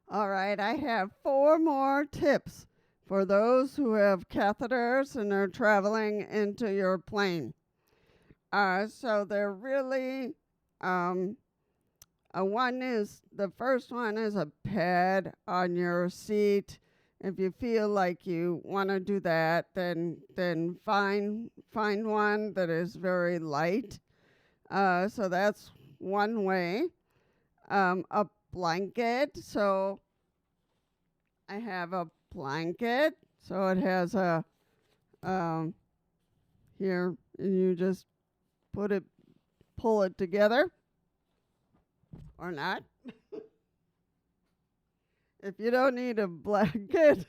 All right, I have 4 more tips for those who have catheters and are traveling into your plane. So they're really, um, the first one is a pad on your seat. If you feel like you want to do that, then find one that is very light. So that's one way. A blanket. So I have a blanket. So it has a um, here, and you just put it, pull it together, or not. If you don't need a blanket,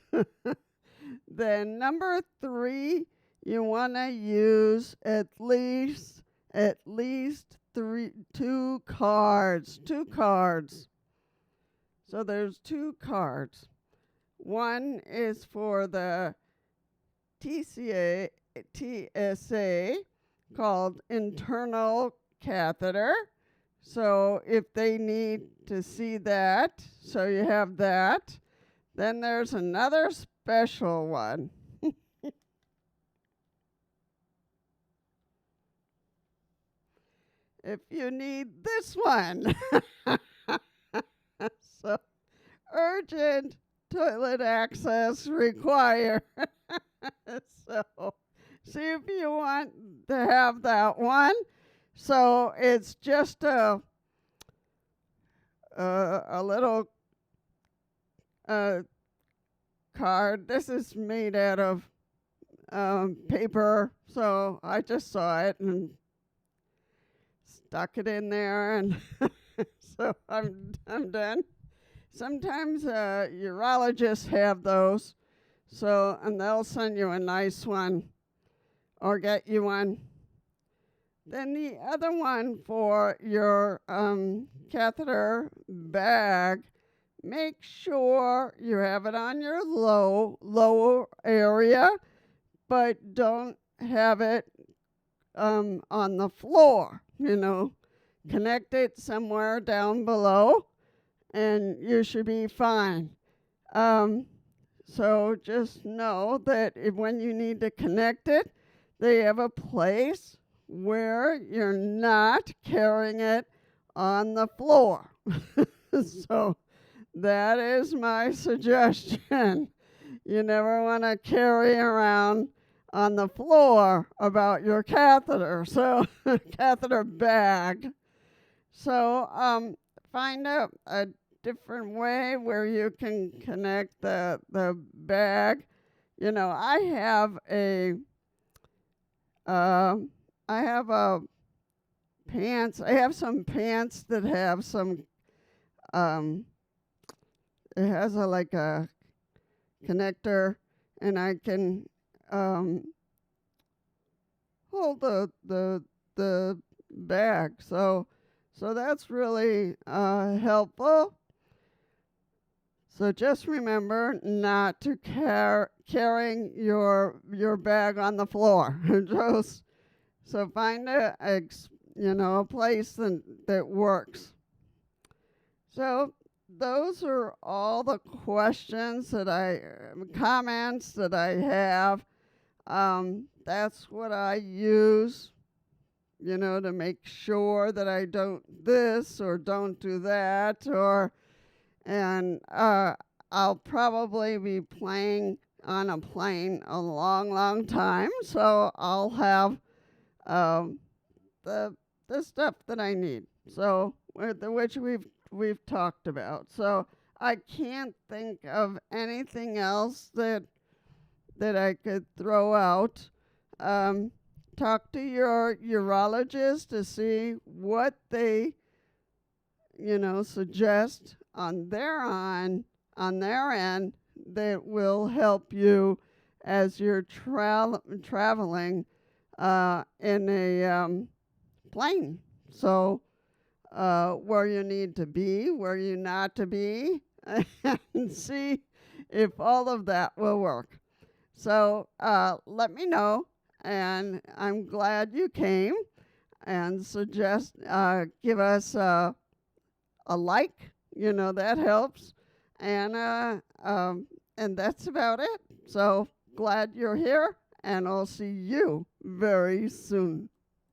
then number 3, you want to use at least 2 cards. 2 cards. So there's 2 cards. One is for the TSA called internal catheter. So if they need to see that, so you have that. Then there's another special one. If you need this one. So urgent toilet access required. So see if you want to have that one. So it's just a little card. This is made out of paper, so I just saw it and stuck it in there, and so I'm done. Sometimes urologists have those, so and they'll send you a nice one or get you one. Then the other one for your catheter bag, make sure you have it on your lower area, but don't have it on the floor. Connect it somewhere down below, and you should be fine. So just know that when you need to connect it, they have a place where you're not carrying it on the floor. So that is my suggestion. You never want to carry around on the floor about your catheter, so catheter bag. So find a different way where you can connect the bag. I have a pants. I have some pants that have some. It has like a connector, and I can hold the bag. So that's really helpful. So just remember not to carrying your bag on the floor. So find a place that works. So those are all the questions comments that I have. That's what I use, to make sure that I don't this or don't do that, and I'll probably be playing on a plane a long, long time, so I'll have the stuff that I need. So which we've talked about. So I can't think of anything else that I could throw out. Talk to your urologist to see what they suggest on their end that will help you as you're traveling in a plane. So where you need to be, where you not to be, and see if all of that will work. So let me know, and I'm glad you came, and give us a like, that helps, And that's about it. So glad you're here, and I'll see you very soon.